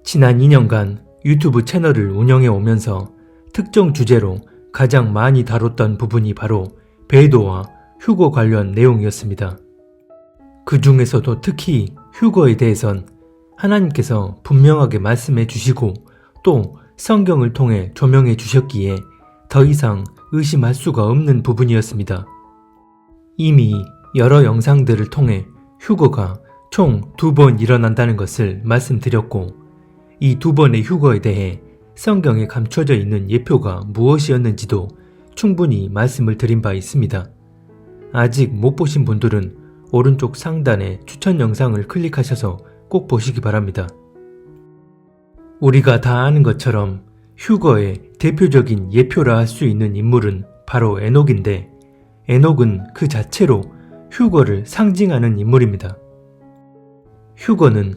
지난 2년간 유튜브 채널을 운영해 오면서 특정 주제로 가장 많이 다뤘던 부분이 바로 베드로와 휴거 관련 내용이었습니다. 그 중에서도 특히 휴거에 대해선 하나님께서 분명하게 말씀해 주시고 또 성경을 통해 조명해 주셨기에 더 이상 의심할 수가 없는 부분이었습니다. 이미 여러 영상들을 통해 휴거가 총 2번 일어난다는 것을 말씀드렸고, 이 2번의 휴거에 대해 성경에 감춰져 있는 예표가 무엇이었는지도 충분히 말씀을 드린 바 있습니다. 아직 못 보신 분들은 오른쪽 상단에 추천 영상을 클릭하셔서 꼭 보시기 바랍니다. 우리가 다 아는 것처럼 휴거의 대표적인 예표라 할 수 있는 인물은 바로 에녹인데, 에녹은 그 자체로 휴거를 상징하는 인물입니다. 휴거는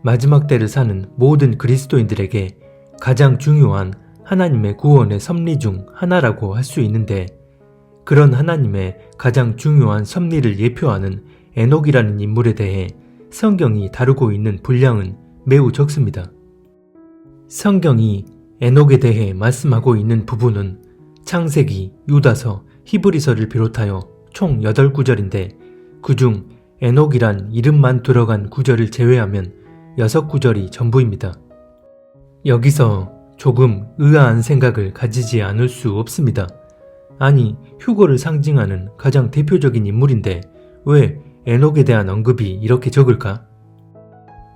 마지막 때를 사는 모든 그리스도인들에게 가장 중요한 하나님의 구원의 섭리 중 하나라고 할 수 있는데, 그런 하나님의 가장 중요한 섭리를 예표하는 에녹이라는 인물에 대해 성경이 다루고 있는 분량은 매우 적습니다. 성경이 에녹에 대해 말씀하고 있는 부분은 창세기, 유다서, 히브리서를 비롯하여 총 8구절인데 그중 에녹이란 이름만 들어간 구절을 제외하면 6구절이 전부입니다. 여기서 조금 의아한 생각을 가지지 않을 수 없습니다. 아니, 휴거를 상징하는 가장 대표적인 인물인데 왜 에녹에 대한 언급이 이렇게 적을까?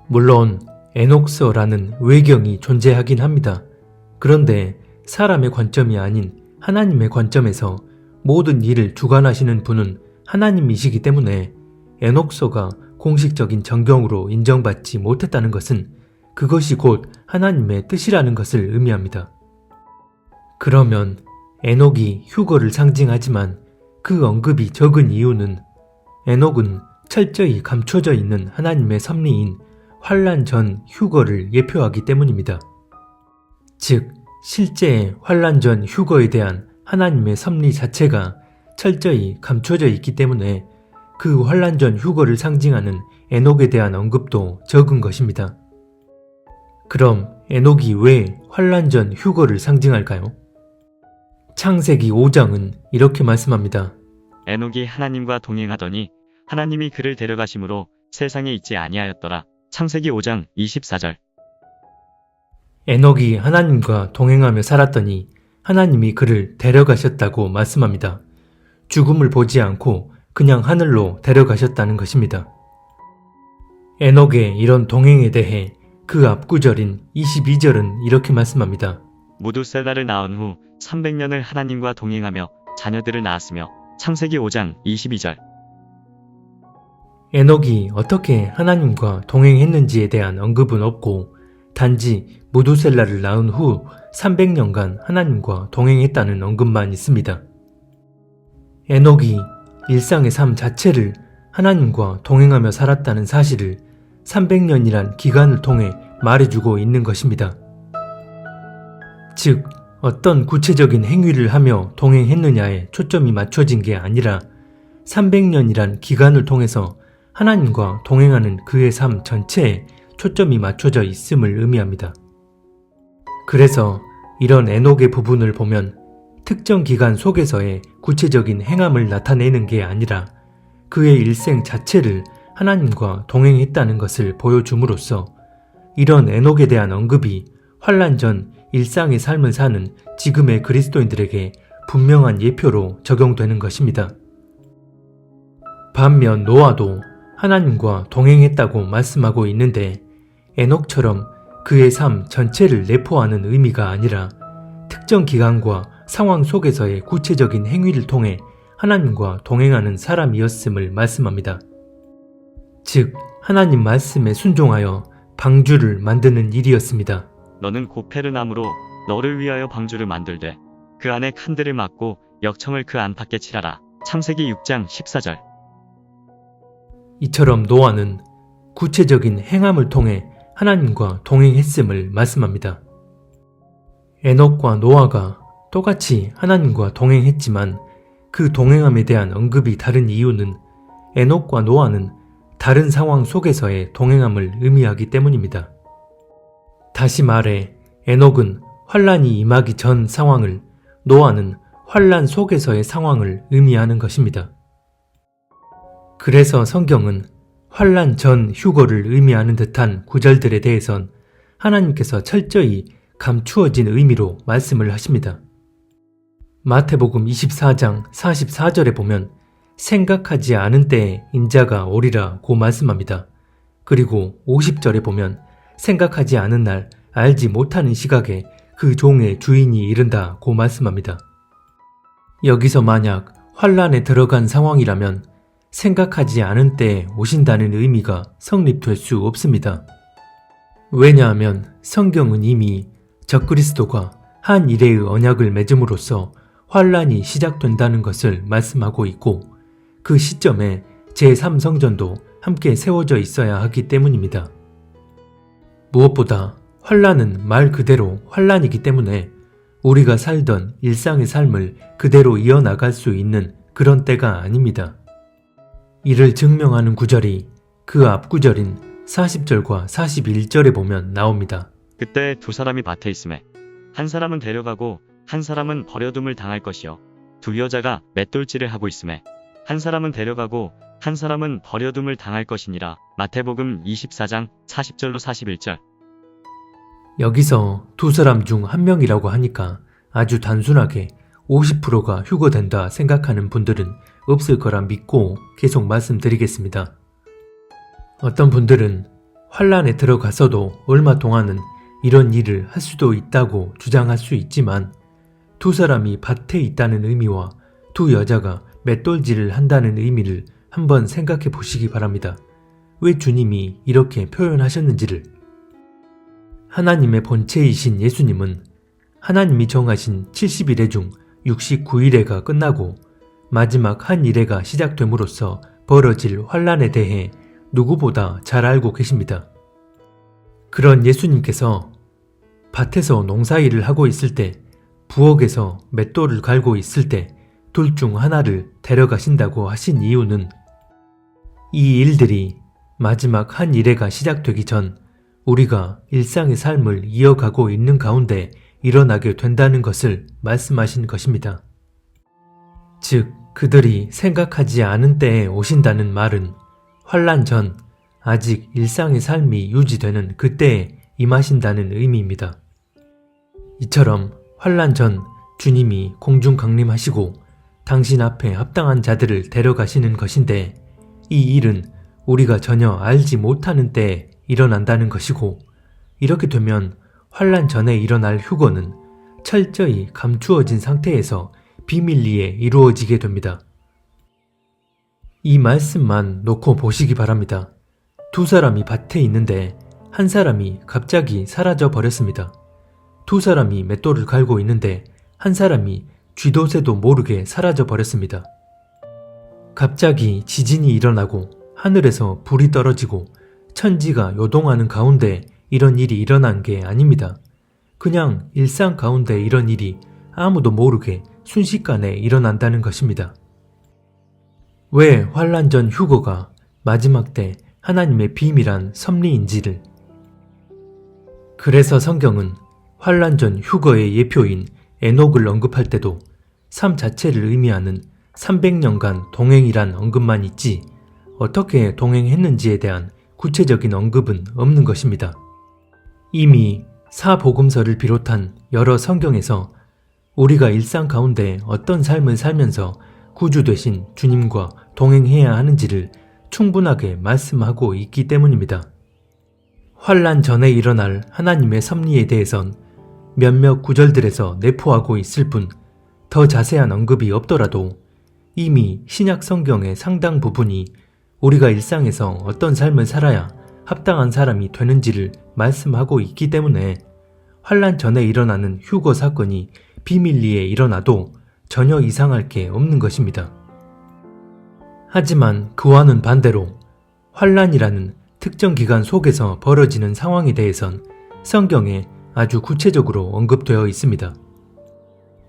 물론 에녹서라는 외경이 존재하긴 합니다. 그런데 사람의 관점이 아닌 하나님의 관점에서 모든 일을 주관하시는 분은 하나님이시기 때문에 에녹서가 공식적인 정경으로 인정받지 못했다는 것은 그것이 곧 하나님의 뜻이라는 것을 의미합니다. 그러면 에녹이 휴거를 상징하지만 그 언급이 적은 이유는 에녹은 철저히 감춰져 있는 하나님의 섭리인 환란 전 휴거를 예표하기 때문입니다. 즉, 실제의 환란 전 휴거에 대한 하나님의 섭리 자체가 철저히 감춰져 있기 때문에 그 환란 전 휴거를 상징하는 에녹에 대한 언급도 적은 것입니다. 그럼 에녹이 왜 환란 전 휴거를 상징할까요? 창세기 5장은 이렇게 말씀합니다. 에녹이 하나님과 동행하더니 하나님이 그를 데려가심으로 세상에 있지 아니하였더라. 창세기 5장 24절. 에녹이 하나님과 동행하며 살았더니 하나님이 그를 데려가셨다고 말씀합니다. 죽음을 보지 않고 그냥 하늘로 데려가셨다는 것입니다. 에녹의 이런 동행에 대해 그 앞구절인 22절은 이렇게 말씀합니다. 무두셀라를 낳은 후 300년을 하나님과 동행하며 자녀들을 낳았으며. 창세기 5장 22절. 에녹이 어떻게 하나님과 동행했는지에 대한 언급은 없고 단지 무두셀라를 낳은 후 300년간 하나님과 동행했다는 언급만 있습니다. 에녹이 일상의 삶 자체를 하나님과 동행하며 살았다는 사실을 300년이란 기간을 통해 말해주고 있는 것입니다. 즉, 어떤 구체적인 행위를 하며 동행했느냐에 초점이 맞춰진 게 아니라 300년이란 기간을 통해서 하나님과 동행하는 그의 삶 전체에 초점이 맞춰져 있음을 의미합니다. 그래서 이런 에녹의 부분을 보면 특정 기간 속에서의 구체적인 행함을 나타내는 게 아니라 그의 일생 자체를 하나님과 동행했다는 것을 보여줌으로써 이런 에녹에 대한 언급이 환란 전 일상의 삶을 사는 지금의 그리스도인들에게 분명한 예표로 적용되는 것입니다. 반면 노아도 하나님과 동행했다고 말씀하고 있는데 에녹처럼 그의 삶 전체를 내포하는 의미가 아니라 특정 기간과 상황 속에서의 구체적인 행위를 통해 하나님과 동행하는 사람이었음을 말씀합니다. 즉, 하나님 말씀에 순종하여 방주를 만드는 일이었습니다. 너는 고페르나무로 너를 위하여 방주를 만들되 그 안에 칸들을 막고 역청을 그 안팎에 칠하라. 창세기 6장 14절. 이처럼 노아는 구체적인 행함을 통해 하나님과 동행했음을 말씀합니다. 에녹과 노아가 똑같이 하나님과 동행했지만 그 동행함에 대한 언급이 다른 이유는 에녹과 노아는 다른 상황 속에서의 동행함을 의미하기 때문입니다. 다시 말해 에녹은 환란이 임하기 전 상황을, 노아는 환란 속에서의 상황을 의미하는 것입니다. 그래서 성경은 환란 전 휴거를 의미하는 듯한 구절들에 대해선 하나님께서 철저히 감추어진 의미로 말씀을 하십니다. 마태복음 24장 44절에 보면 생각하지 않은 때에 인자가 오리라고 말씀합니다. 그리고 50절에 보면 생각하지 않은 날 알지 못하는 시각에 그 종의 주인이 이른다고 말씀합니다. 여기서 만약 환란에 들어간 상황이라면 생각하지 않은 때에 오신다는 의미가 성립될 수 없습니다. 왜냐하면 성경은 이미 적그리스도가 한 일회의 언약을 맺음으로써 환란이 시작된다는 것을 말씀하고 있고 그 시점에 제3성전도 함께 세워져 있어야 하기 때문입니다. 무엇보다 환란은 말 그대로 환란이기 때문에 우리가 살던 일상의 삶을 그대로 이어나갈 수 있는 그런 때가 아닙니다. 이를 증명하는 구절이 그 앞 구절인 40절과 41절에 보면 나옵니다. 그때 두 사람이 밭에 있음에 한 사람은 데려가고 한 사람은 버려둠을 당할 것이요 두 여자가 맷돌질을 하고 있음에 한 사람은 데려가고 한 사람은 버려둠을 당할 것이니라. 마태복음 24장 40절로 41절. 여기서 두 사람 중 한 명이라고 하니까 아주 단순하게 50%가 휴거된다 생각하는 분들은 없을 거라 믿고 계속 말씀드리겠습니다. 어떤 분들은 환란에 들어갔어도 얼마 동안은 이런 일을 할 수도 있다고 주장할 수 있지만 두 사람이 밭에 있다는 의미와 두 여자가 맷돌질을 한다는 의미를 한번 생각해 보시기 바랍니다. 왜 주님이 이렇게 표현하셨는지를. 하나님의 본체이신 예수님은 하나님이 정하신 70일의 중 69일회가 끝나고 마지막 한 일회가 시작됨으로써 벌어질 환란에 대해 누구보다 잘 알고 계십니다. 그런 예수님께서 밭에서 농사일을 하고 있을 때, 부엌에서 맷돌을 갈고 있을 때 둘 중 하나를 데려가신다고 하신 이유는 이 일들이 마지막 한 일회가 시작되기 전 우리가 일상의 삶을 이어가고 있는 가운데 일어나게 된다는 것을 말씀하신 것입니다. 즉, 그들이 생각하지 않은 때에 오신다는 말은 환란 전 아직 일상의 삶이 유지되는 그때에 임하신다는 의미입니다. 이처럼 환란 전 주님이 공중 강림하시고 당신 앞에 합당한 자들을 데려가시는 것인데 이 일은 우리가 전혀 알지 못하는 때에 일어난다는 것이고 이렇게 되면 환란 전에 일어날 휴거는 철저히 감추어진 상태에서 비밀리에 이루어지게 됩니다. 이 말씀만 놓고 보시기 바랍니다. 두 사람이 밭에 있는데 한 사람이 갑자기 사라져 버렸습니다. 두 사람이 맷돌을 갈고 있는데 한 사람이 쥐도 새도 모르게 사라져 버렸습니다. 갑자기 지진이 일어나고 하늘에서 불이 떨어지고 천지가 요동하는 가운데 이런 일이 일어난 게 아닙니다. 그냥 일상 가운데 이런 일이 아무도 모르게 순식간에 일어난다는 것입니다. 왜 환란 전 휴거가 마지막 때 하나님의 비밀한 섭리인지를. 그래서 성경은 환란 전 휴거의 예표인 에녹을 언급할 때도 삶 자체를 의미하는 300년간 동행이란 언급만 있지 어떻게 동행했는지에 대한 구체적인 언급은 없는 것입니다. 이미 사복음서를 비롯한 여러 성경에서 우리가 일상 가운데 어떤 삶을 살면서 구주 되신 주님과 동행해야 하는지를 충분하게 말씀하고 있기 때문입니다. 환란 전에 일어날 하나님의 섭리에 대해선 몇몇 구절들에서 내포하고 있을 뿐 더 자세한 언급이 없더라도 이미 신약 성경의 상당 부분이 우리가 일상에서 어떤 삶을 살아야 합당한 사람이 되는지를 말씀하고 있기 때문에 환란 전에 일어나는 휴거 사건이 비밀리에 일어나도 전혀 이상할 게 없는 것입니다. 하지만 그와는 반대로 환란이라는 특정 기간 속에서 벌어지는 상황에 대해선 성경에 아주 구체적으로 언급되어 있습니다.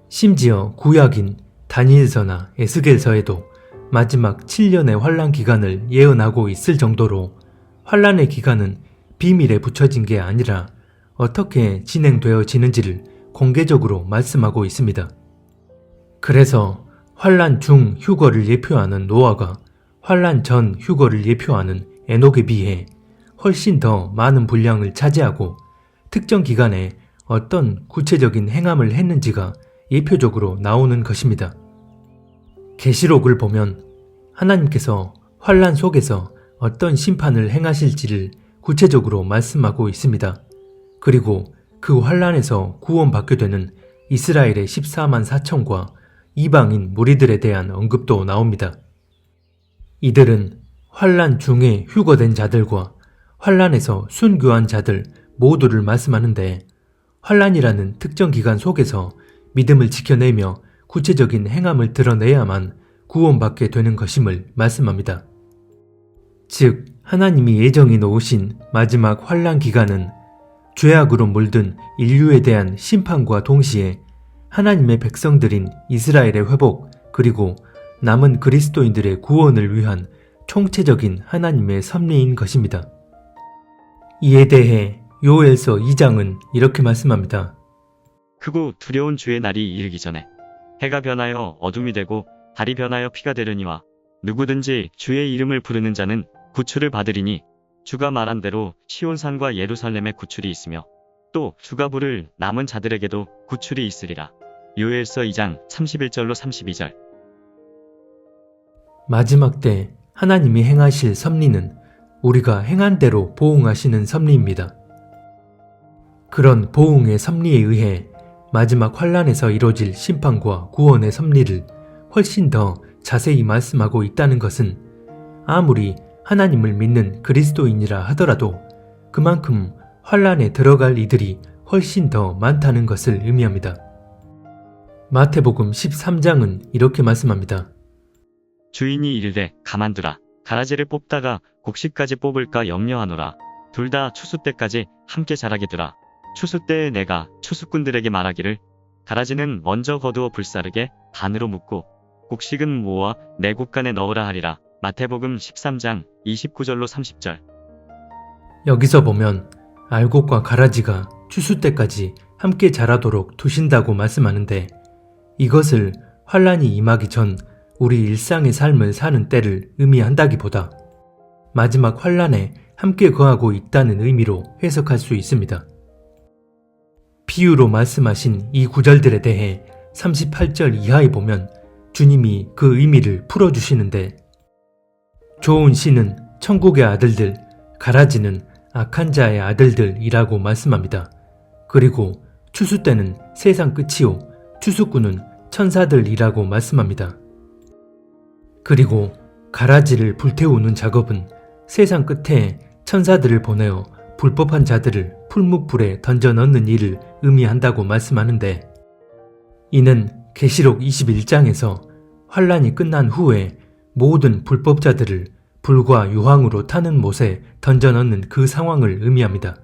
심지어 구약인 다니엘서나 에스겔서에도 마지막 7년의 환란 기간을 예언하고 있을 정도로 환란의 기간은 비밀에 붙여진 게 아니라 어떻게 진행되어지는지를 공개적으로 말씀하고 있습니다. 그래서 환란 중 휴거를 예표하는 노아가 환란 전 휴거를 예표하는 에녹에 비해 훨씬 더 많은 분량을 차지하고 특정 기간에 어떤 구체적인 행함을 했는지가 예표적으로 나오는 것입니다. 계시록을 보면 하나님께서 환란 속에서 어떤 심판을 행하실지를 구체적으로 말씀하고 있습니다. 그리고 그 환란에서 구원받게 되는 이스라엘의 14만 4천과 이방인 무리들에 대한 언급도 나옵니다. 이들은 환란 중에 휴거된 자들과 환란에서 순교한 자들 모두를 말씀하는데 환란이라는 특정 기간 속에서 믿음을 지켜내며 구체적인 행함을 드러내야만 구원받게 되는 것임을 말씀합니다. 즉 하나님이 예정해 놓으신 마지막 환란 기간은 죄악으로 물든 인류에 대한 심판과 동시에 하나님의 백성들인 이스라엘의 회복 그리고 남은 그리스도인들의 구원을 위한 총체적인 하나님의 섭리인 것입니다. 이에 대해 요엘서 2장은 이렇게 말씀합니다. 크고 두려운 주의 날이 이르기 전에 해가 변하여 어둠이 되고 달이 변하여 피가 되려니와 누구든지 주의 이름을 부르는 자는 구출을 받으리니 주가 말한 대로 시온산과 예루살렘에 구출이 있으며 또 주가 부를 남은 자들에게도 구출이 있으리라. 요엘서 2장 31절로 32절. 마지막 때 하나님이 행하실 섭리는 우리가 행한 대로 보응하시는 섭리입니다. 그런 보응의 섭리에 의해 마지막 환란에서 이루어질 심판과 구원의 섭리를 훨씬 더 자세히 말씀하고 있다는 것은 아무리 하나님을 믿는 그리스도인이라 하더라도 그만큼 환란에 들어갈 이들이 훨씬 더 많다는 것을 의미합니다. 마태복음 13장은 이렇게 말씀합니다. 주인이 이르되 가만두라. 가라지를 뽑다가 곡식까지 뽑을까 염려하노라. 둘 다 추수 때까지 함께 자라게 두라. 추수 때에 내가 추수꾼들에게 말하기를 가라지는 먼저 거두어 불사르게 반으로 묶고 곡식은 모아 내 곳간에 넣으라 하리라. 마태복음 13장 29절로 30절. 여기서 보면 알곡과 가라지가 추수 때까지 함께 자라도록 두신다고 말씀하는데 이것을 환란이 임하기 전 우리 일상의 삶을 사는 때를 의미한다기보다 마지막 환란에 함께 거하고 있다는 의미로 해석할 수 있습니다. 비유로 말씀하신 이 구절들에 대해 38절 이하에 보면 주님이 그 의미를 풀어주시는데 좋은 씨는 천국의 아들들, 가라지는 악한 자의 아들들이라고 말씀합니다. 그리고 추수 때는 세상 끝이요 추수꾼은 천사들이라고 말씀합니다. 그리고 가라지를 불태우는 작업은 세상 끝에 천사들을 보내어 불법한 자들을 풀무불에 던져 넣는 일을 의미한다고 말씀하는데 이는 계시록 21장에서 환란이 끝난 후에 모든 불법자들을 불과 유황으로 타는 못에 던져 넣는 그 상황을 의미합니다.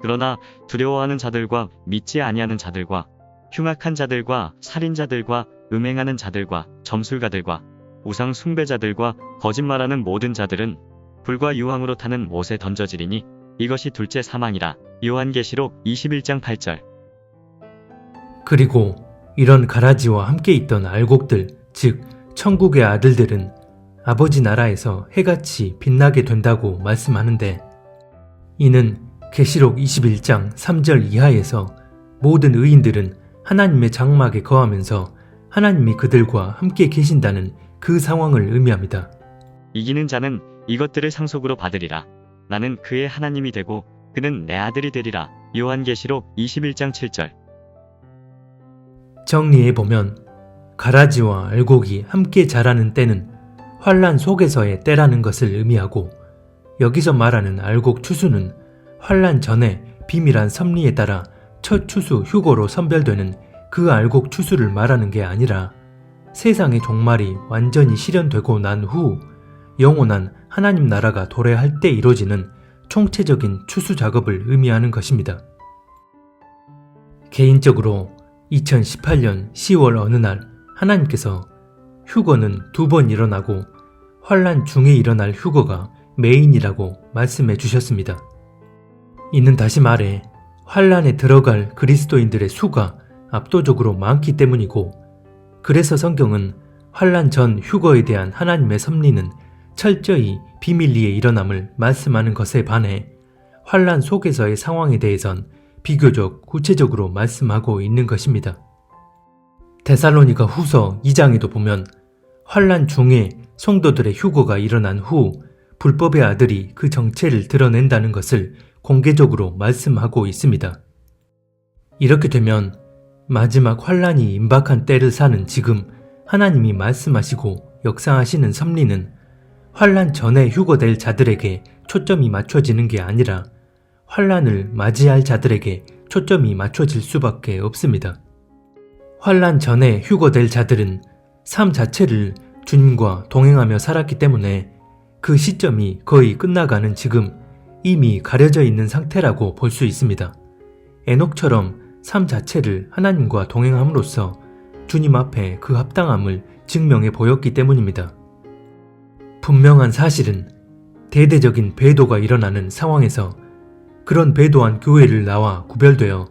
그러나 두려워하는 자들과 믿지 아니하는 자들과 흉악한 자들과 살인자들과 음행하는 자들과 점술가들과 우상 숭배자들과 거짓말하는 모든 자들은 불과 유황으로 타는 못에 던져지리니 이것이 둘째 사망이라. 요한계시록 21장 8절. 그리고 이런 가라지와 함께 있던 알곡들, 즉 천국의 아들들은 아버지 나라에서 해같이 빛나게 된다고 말씀하는데 이는 계시록 21장 3절 이하에서 모든 의인들은 하나님의 장막에 거하면서 하나님이 그들과 함께 계신다는 그 상황을 의미합니다. 이기는 자는 이것들을 상속으로 받으리라. 나는 그의 하나님이 되고 그는 내 아들이 되리라. 요한계시록 21장 7절. 정리해보면 가라지와 알곡이 함께 자라는 때는 환란 속에서의 때라는 것을 의미하고 여기서 말하는 알곡 추수는 환란 전에 비밀한 섭리에 따라 첫 추수 휴거로 선별되는 그 알곡 추수를 말하는 게 아니라 세상의 종말이 완전히 실현되고 난 후 영원한 하나님 나라가 도래할 때 이루어지는 총체적인 추수 작업을 의미하는 것입니다. 개인적으로 2018년 10월 어느 날 하나님께서 휴거는 2번 일어나고 환란 중에 일어날 휴거가 메인이라고 말씀해 주셨습니다. 이는 다시 말해 환란에 들어갈 그리스도인들의 수가 압도적으로 많기 때문이고, 그래서 성경은 환란 전 휴거에 대한 하나님의 섭리는 철저히 비밀리에 일어남을 말씀하는 것에 반해 환란 속에서의 상황에 대해선 비교적 구체적으로 말씀하고 있는 것입니다. 데살로니가 후서 2장에도 보면 환란 중에 성도들의 휴거가 일어난 후 불법의 아들이 그 정체를 드러낸다는 것을 공개적으로 말씀하고 있습니다. 이렇게 되면 마지막 환란이 임박한 때를 사는 지금 하나님이 말씀하시고 역사하시는 섭리는 환란 전에 휴거될 자들에게 초점이 맞춰지는 게 아니라 환란을 맞이할 자들에게 초점이 맞춰질 수밖에 없습니다. 환란 전에 휴거될 자들은 삶 자체를 주님과 동행하며 살았기 때문에 그 시점이 거의 끝나가는 지금 이미 가려져 있는 상태라고 볼 수 있습니다. 에녹처럼 삶 자체를 하나님과 동행함으로써 주님 앞에 그 합당함을 증명해 보였기 때문입니다. 분명한 사실은 대대적인 배도가 일어나는 상황에서 그런 배도한 교회를 나와 구별되어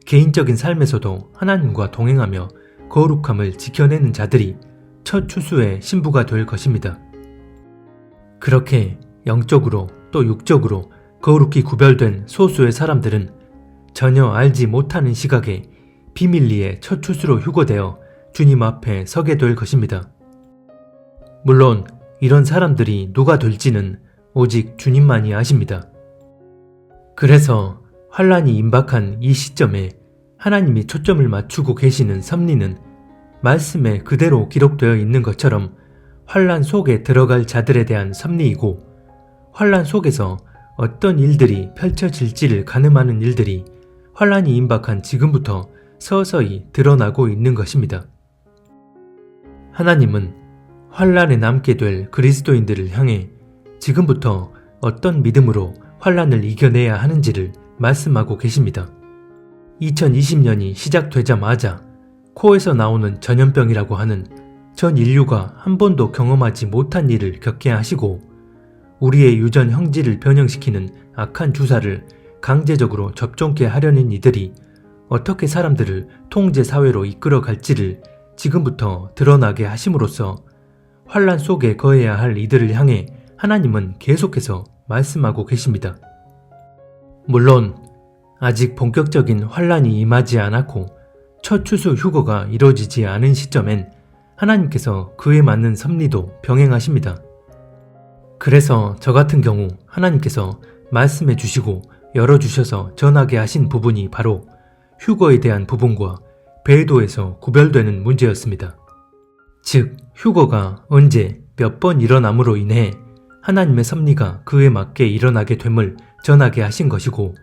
개인적인 삶에서도 하나님과 동행하며 거룩함을 지켜내는 자들이 첫 추수의 신부가 될 것입니다. 그렇게 영적으로 또 육적으로 거룩히 구별된 소수의 사람들은 전혀 알지 못하는 시각에 비밀리에 첫 추수로 휴거되어 주님 앞에 서게 될 것입니다. 물론 이런 사람들이 누가 될지는 오직 주님만이 아십니다. 그래서 환란이 임박한 이 시점에 하나님이 초점을 맞추고 계시는 섭리는 말씀에 그대로 기록되어 있는 것처럼 환란 속에 들어갈 자들에 대한 섭리이고, 환란 속에서 어떤 일들이 펼쳐질지를 가늠하는 일들이 환란이 임박한 지금부터 서서히 드러나고 있는 것입니다. 하나님은 환란에 남게 될 그리스도인들을 향해 지금부터 어떤 믿음으로 환란을 이겨내야 하는지를 말씀하고 계십니다. 2020년이 시작되자마자 코에서 나오는 전염병이라고 하는 전 인류가 한 번도 경험하지 못한 일을 겪게 하시고, 우리의 유전 형질을 변형시키는 악한 주사를 강제적으로 접종케 하려는 이들이 어떻게 사람들을 통제 사회로 이끌어 갈지를 지금부터 드러나게 하심으로써 환란 속에 거해야 할 이들을 향해 하나님은 계속해서 말씀하고 계십니다. 물론 아직 본격적인 환란이 임하지 않았고 첫 추수 휴거가 이루어지지 않은 시점엔 하나님께서 그에 맞는 섭리도 병행하십니다. 그래서 저 같은 경우 하나님께서 말씀해 주시고 열어주셔서 전하게 하신 부분이 바로 휴거에 대한 부분과 배도에서 구별되는 문제였습니다. 즉, 휴거가 언제 몇 번 일어남으로 인해 하나님의 섭리가 그에 맞게 일어나게 됨을 전하게 하신 것이고,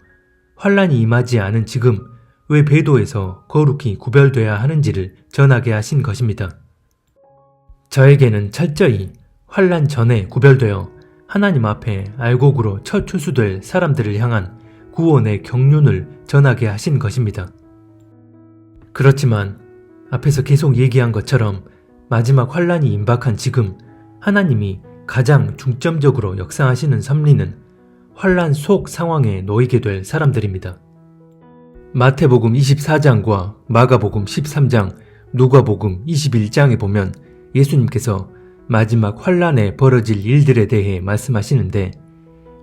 환란이 임하지 않은 지금 왜 배도에서 거룩히 구별돼야 하는지를 전하게 하신 것입니다. 저에게는 철저히 환란 전에 구별되어 하나님 앞에 알곡으로 첫 추수될 사람들을 향한 구원의 경륜을 전하게 하신 것입니다. 그렇지만 앞에서 계속 얘기한 것처럼 마지막 환란이 임박한 지금 하나님이 가장 중점적으로 역사하시는 섭리는 환란 속 상황에 놓이게 될 사람들입니다. 마태복음 24장과 마가복음 13장, 누가복음 21장에 보면 예수님께서 마지막 환란에 벌어질 일들에 대해 말씀하시는데,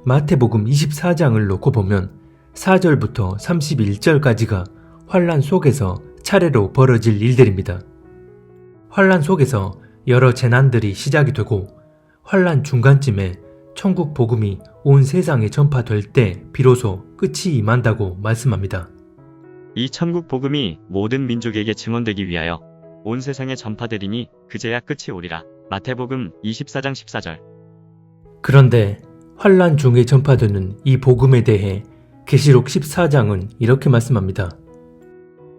마태복음 24장을 놓고 보면 4절부터 31절까지가 환란 속에서 차례로 벌어질 일들입니다. 환란 속에서 여러 재난들이 시작이 되고 환란 중간쯤에 천국 복음이 온 세상에 전파될 때 비로소 끝이 임한다고 말씀합니다. 이 천국 복음이 모든 민족에게 증언되기 위하여 온 세상에 전파되리니 그제야 끝이 오리라. 마태복음 24장 14절. 그런데 환란 중에 전파되는 이 복음에 대해 계시록 14장은 이렇게 말씀합니다.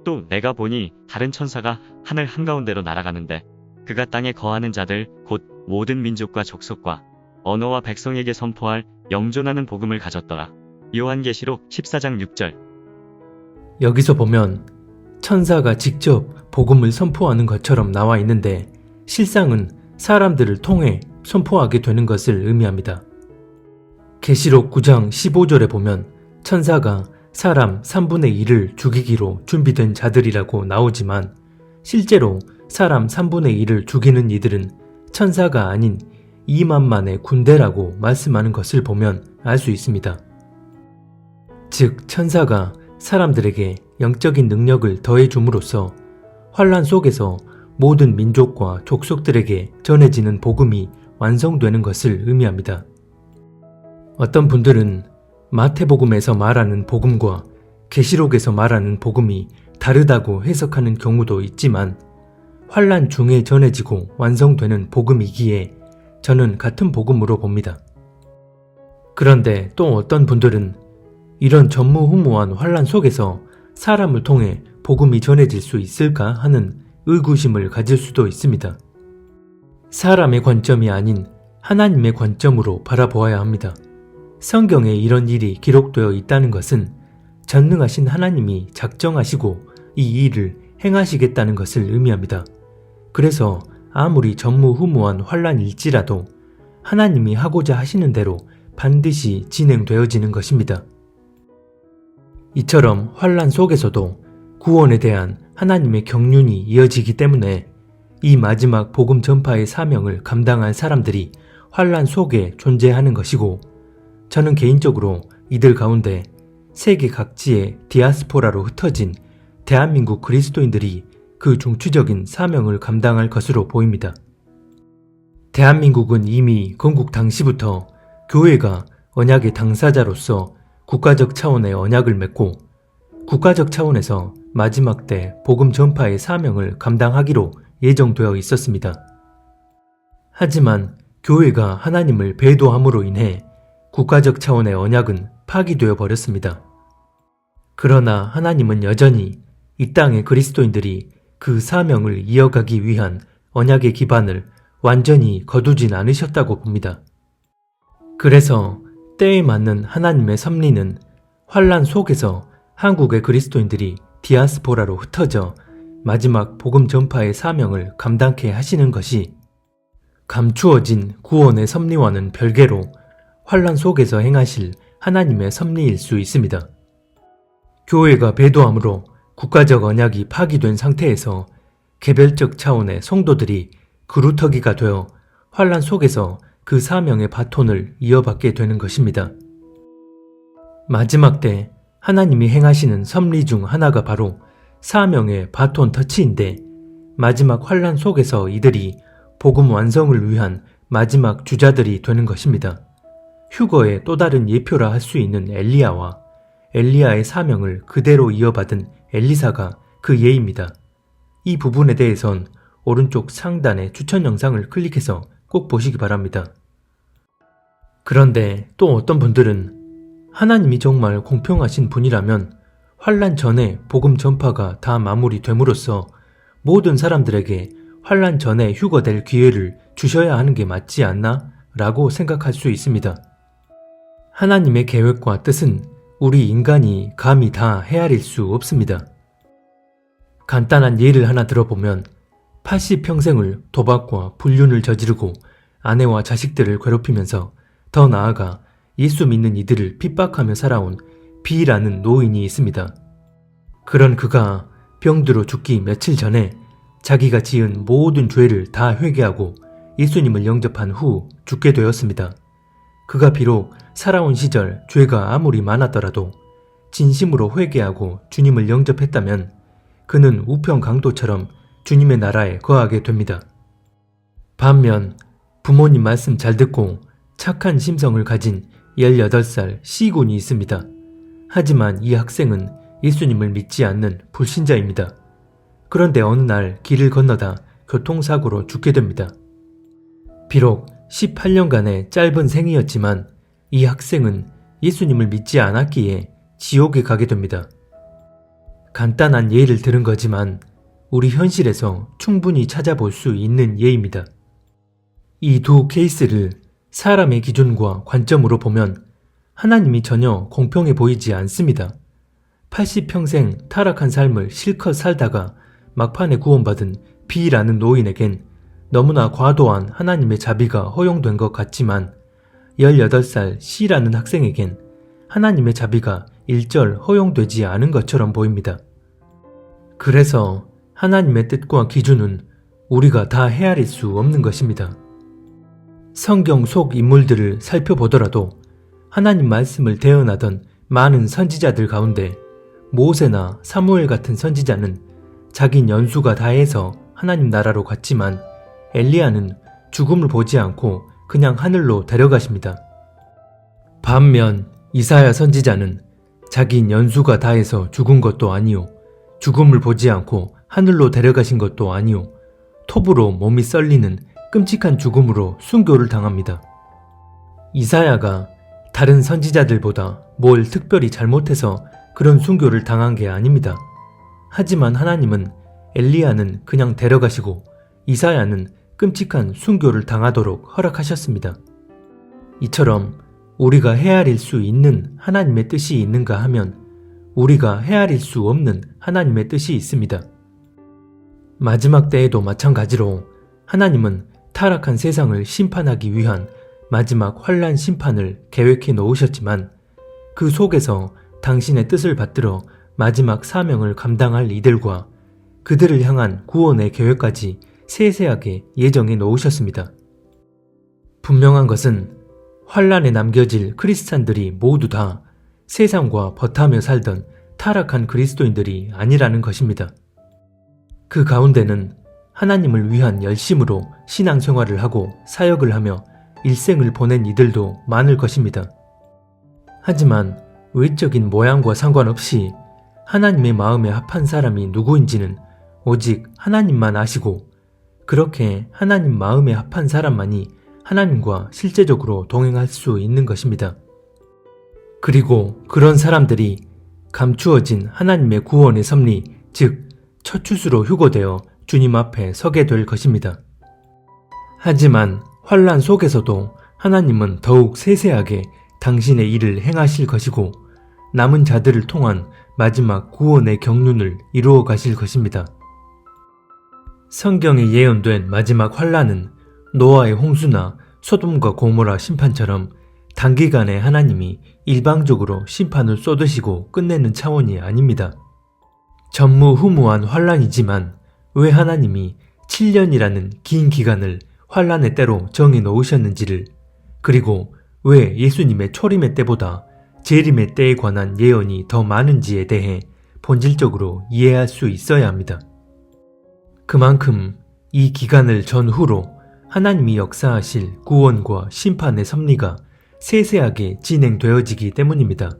또 내가 보니 다른 천사가 하늘 한가운데로 날아가는데 그가 땅에 거하는 자들 곧 모든 민족과 족속과 언어와 백성에게 선포할 영존하는 복음을 가졌더라. 요한계시록 14장 6절. 여기서 보면 천사가 직접 복음을 선포하는 것처럼 나와 있는데 실상은 사람들을 통해 선포하게 되는 것을 의미합니다. 계시록 9장 15절에 보면 천사가 사람 3분의 1을 죽이기로 준비된 자들이라고 나오지만 실제로 사람 3분의 1을 죽이는 이들은 천사가 아닌 2만만의 군대라고 말씀하는 것을 보면 알 수 있습니다. 즉 천사가 사람들에게 영적인 능력을 더해 줌으로써 환란 속에서 모든 민족과 족속들에게 전해지는 복음이 완성되는 것을 의미합니다. 어떤 분들은 마태복음에서 말하는 복음과 계시록에서 말하는 복음이 다르다고 해석하는 경우도 있지만 환란 중에 전해지고 완성되는 복음이기에 저는 같은 복음으로 봅니다. 그런데 또 어떤 분들은 이런 전무후무한 환란 속에서 사람을 통해 복음이 전해질 수 있을까 하는 의구심을 가질 수도 있습니다. 사람의 관점이 아닌 하나님의 관점으로 바라보아야 합니다. 성경에 이런 일이 기록되어 있다는 것은 전능하신 하나님이 작정하시고 이 일을 행하시겠다는 것을 의미합니다. 그래서 아무리 전무후무한 환란일지라도 하나님이 하고자 하시는 대로 반드시 진행되어지는 것입니다. 이처럼 환란 속에서도 구원에 대한 하나님의 경륜이 이어지기 때문에 이 마지막 복음 전파의 사명을 감당할 사람들이 환란 속에 존재하는 것이고, 저는 개인적으로 이들 가운데 세계 각지의 디아스포라로 흩어진 대한민국 그리스도인들이 그 중추적인 사명을 감당할 것으로 보입니다. 대한민국은 이미 건국 당시부터 교회가 언약의 당사자로서 국가적 차원의 언약을 맺고 국가적 차원에서 마지막 때 복음 전파의 사명을 감당하기로 예정되어 있었습니다. 하지만 교회가 하나님을 배도함으로 인해 국가적 차원의 언약은 파기되어 버렸습니다. 그러나 하나님은 여전히 이 땅의 그리스도인들이 그 사명을 이어가기 위한 언약의 기반을 완전히 거두진 않으셨다고 봅니다. 그래서 때에 맞는 하나님의 섭리는 환란 속에서 한국의 그리스도인들이 디아스포라로 흩어져 마지막 복음 전파의 사명을 감당케 하시는 것이 감추어진 구원의 섭리와는 별개로 환란 속에서 행하실 하나님의 섭리일 수 있습니다. 교회가 배도함으로 국가적 언약이 파기된 상태에서 개별적 차원의 성도들이 그루터기가 되어 환란 속에서 그 사명의 바톤을 이어받게 되는 것입니다. 마지막 때 하나님이 행하시는 섭리 중 하나가 바로 사명의 바톤 터치인데, 마지막 환란 속에서 이들이 복음 완성을 위한 마지막 주자들이 되는 것입니다. 휴거의 또 다른 예표라 할 수 있는 엘리야와 엘리야의 사명을 그대로 이어받은 엘리사가 그 예입니다. 이 부분에 대해선 오른쪽 상단의 추천 영상을 클릭해서 꼭 보시기 바랍니다. 그런데 또 어떤 분들은 하나님이 정말 공평하신 분이라면 환란 전에 복음 전파가 다 마무리됨으로써 모든 사람들에게 환란 전에 휴거될 기회를 주셔야 하는 게 맞지 않나? 라고 생각할 수 있습니다. 하나님의 계획과 뜻은 우리 인간이 감히 다 헤아릴 수 없습니다. 간단한 예를 하나 들어보면 80평생을 도박과 불륜을 저지르고 아내와 자식들을 괴롭히면서 더 나아가 예수 믿는 이들을 핍박하며 살아온 B라는 노인이 있습니다. 그런 그가 병들어 죽기 며칠 전에 자기가 지은 모든 죄를 다 회개하고 예수님을 영접한 후 죽게 되었습니다. 그가 비록 살아온 시절 죄가 아무리 많았더라도 진심으로 회개하고 주님을 영접했다면 그는 우편 강도처럼 주님의 나라에 거하게 됩니다. 반면 부모님 말씀 잘 듣고 착한 심성을 가진 18살 C군이 있습니다. 하지만 이 학생은 예수님을 믿지 않는 불신자입니다. 그런데 어느 날 길을 건너다 교통사고로 죽게 됩니다. 비록 18년간의 짧은 생이었지만 이 학생은 예수님을 믿지 않았기에 지옥에 가게 됩니다. 간단한 예를 들은 거지만 우리 현실에서 충분히 찾아볼 수 있는 예입니다. 이 두 케이스를 사람의 기준과 관점으로 보면 하나님이 전혀 공평해 보이지 않습니다. 80평생 타락한 삶을 실컷 살다가 막판에 구원받은 B라는 노인에겐 너무나 과도한 하나님의 자비가 허용된 것 같지만 18살 C라는 학생에겐 하나님의 자비가 일절 허용되지 않은 것처럼 보입니다. 그래서 하나님의 뜻과 기준은 우리가 다 헤아릴 수 없는 것입니다. 성경 속 인물들을 살펴보더라도 하나님 말씀을 대언하던 많은 선지자들 가운데 모세나 사무엘 같은 선지자는 자기 연수가 다해서 하나님 나라로 갔지만 엘리야는 죽음을 보지 않고 그냥 하늘로 데려가십니다. 반면 이사야 선지자는 자기 연수가 다해서 죽은 것도 아니요, 죽음을 보지 않고 하늘로 데려가신 것도 아니요, 톱으로 몸이 썰리는 끔찍한 죽음으로 순교를 당합니다. 이사야가 다른 선지자들보다 뭘 특별히 잘못해서 그런 순교를 당한 게 아닙니다. 하지만 하나님은 엘리야는 그냥 데려가시고 이사야는 끔찍한 순교를 당하도록 허락하셨습니다. 이처럼 우리가 헤아릴 수 있는 하나님의 뜻이 있는가 하면 우리가 헤아릴 수 없는 하나님의 뜻이 있습니다. 마지막 때에도 마찬가지로 하나님은 타락한 세상을 심판하기 위한 마지막 환난 심판을 계획해 놓으셨지만 그 속에서 당신의 뜻을 받들어 마지막 사명을 감당할 이들과 그들을 향한 구원의 계획까지 세세하게 예정해 놓으셨습니다. 분명한 것은 환난에 남겨질 크리스찬들이 모두 다 세상과 버타며 살던 타락한 그리스도인들이 아니라는 것입니다. 그 가운데는 하나님을 위한 열심으로 신앙생활을 하고 사역을 하며 일생을 보낸 이들도 많을 것입니다. 하지만 외적인 모양과 상관없이 하나님의 마음에 합한 사람이 누구인지는 오직 하나님만 아시고 그렇게 하나님 마음에 합한 사람만이 하나님과 실제적으로 동행할 수 있는 것입니다. 그리고 그런 사람들이 감추어진 하나님의 구원의 섭리, 즉 첫 추수로 휴거되어 주님 앞에 서게 될 것입니다. 하지만 환난 속에서도 하나님은 더욱 세세하게 당신의 일을 행하실 것이고 남은 자들을 통한 마지막 구원의 경륜을 이루어 가실 것입니다. 성경에 예언된 마지막 환난은 노아의 홍수나 소돔과 고모라 심판처럼 단기간에 하나님이 일방적으로 심판을 쏟으시고 끝내는 차원이 아닙니다. 전무후무한 환난이지만 왜 하나님이 7년이라는 긴 기간을 환난의 때로 정해 놓으셨는지를, 그리고 왜 예수님의 초림의 때보다 재림의 때에 관한 예언이 더 많은지에 대해 본질적으로 이해할 수 있어야 합니다. 그만큼 이 기간을 전후로 하나님이 역사하실 구원과 심판의 섭리가 세세하게 진행되어지기 때문입니다.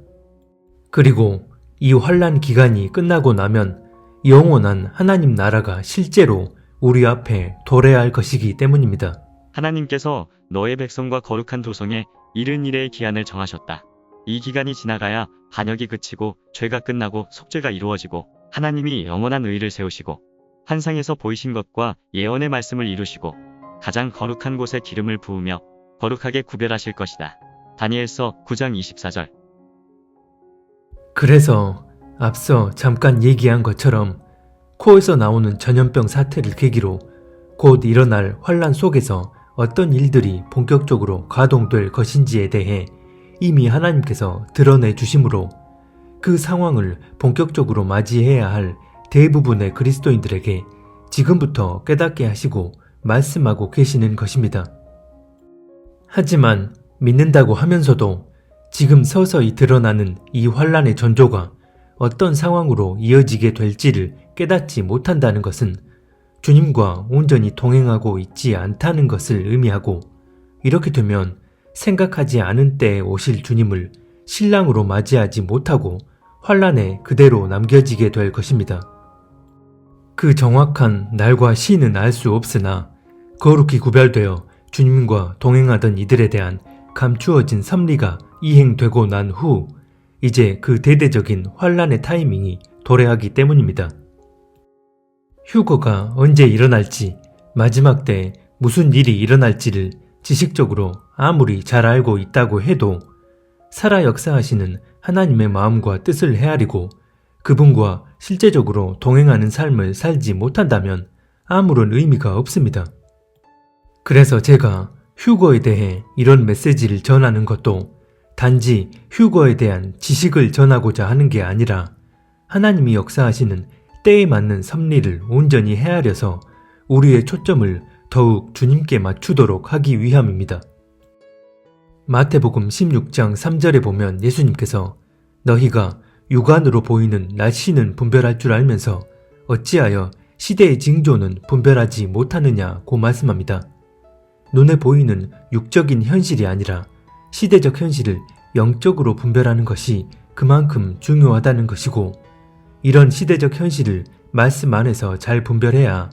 그리고 이 환난 기간이 끝나고 나면 영원한 하나님 나라가 실제로 우리 앞에 도래할 것이기 때문입니다. 하나님께서 너의 백성과 거룩한 도성에 70일의 기한을 정하셨다. 이 기간이 지나가야 반역이 그치고 죄가 끝나고 속죄가 이루어지고 하나님이 영원한 의를 세우시고 환상에서 보이신 것과 예언의 말씀을 이루시고 가장 거룩한 곳에 기름을 부으며 거룩하게 구별하실 것이다. 다니엘서 9장 24절. 그래서 앞서 잠깐 얘기한 것처럼 코에서 나오는 전염병 사태를 계기로 곧 일어날 환난 속에서 어떤 일들이 본격적으로 가동될 것인지에 대해 이미 하나님께서 드러내 주심으로 그 상황을 본격적으로 맞이해야 할 대부분의 그리스도인들에게 지금부터 깨닫게 하시고 말씀하고 계시는 것입니다. 하지만 믿는다고 하면서도 지금 서서히 드러나는 이 환난의 전조가 어떤 상황으로 이어지게 될지를 깨닫지 못한다는 것은 주님과 온전히 동행하고 있지 않다는 것을 의미하고, 이렇게 되면 생각하지 않은 때에 오실 주님을 신랑으로 맞이하지 못하고 환난에 그대로 남겨지게 될 것입니다. 그 정확한 날과 시는 알 수 없으나 거룩히 구별되어 주님과 동행하던 이들에 대한 감추어진 섭리가 이행되고 난 후 이제 그 대대적인 환난의 타이밍이 도래하기 때문입니다. 휴거가 언제 일어날지, 마지막 때 무슨 일이 일어날지를 지식적으로 아무리 잘 알고 있다고 해도 살아 역사하시는 하나님의 마음과 뜻을 헤아리고 그분과 실제적으로 동행하는 삶을 살지 못한다면 아무런 의미가 없습니다. 그래서 제가 휴거에 대해 이런 메시지를 전하는 것도 단지 휴거에 대한 지식을 전하고자 하는 게 아니라 하나님이 역사하시는 때에 맞는 섭리를 온전히 헤아려서 우리의 초점을 더욱 주님께 맞추도록 하기 위함입니다. 마태복음 16장 3절에 보면 예수님께서 너희가 육안으로 보이는 날씨는 분별할 줄 알면서 어찌하여 시대의 징조는 분별하지 못하느냐고 말씀합니다. 눈에 보이는 육적인 현실이 아니라 시대적 현실을 영적으로 분별하는 것이 그만큼 중요하다는 것이고, 이런 시대적 현실을 말씀 안에서 잘 분별해야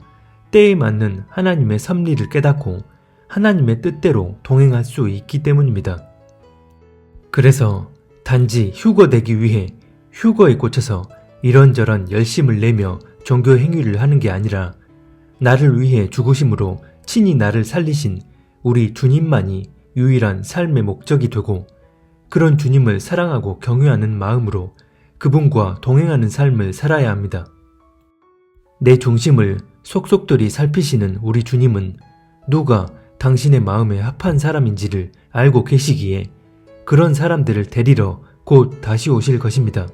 때에 맞는 하나님의 섭리를 깨닫고 하나님의 뜻대로 동행할 수 있기 때문입니다. 그래서 단지 휴거되기 위해 휴거에 꽂혀서 이런저런 열심을 내며 종교 행위를 하는 게 아니라 나를 위해 죽으심으로 친히 나를 살리신 우리 주님만이 유일한 삶의 목적이 되고, 그런 주님을 사랑하고 경외하는 마음으로 그분과 동행하는 삶을 살아야 합니다. 내 중심을 속속들이 살피시는 우리 주님은 누가 당신의 마음에 합한 사람인지를 알고 계시기에 그런 사람들을 데리러 곧 다시 오실 것입니다.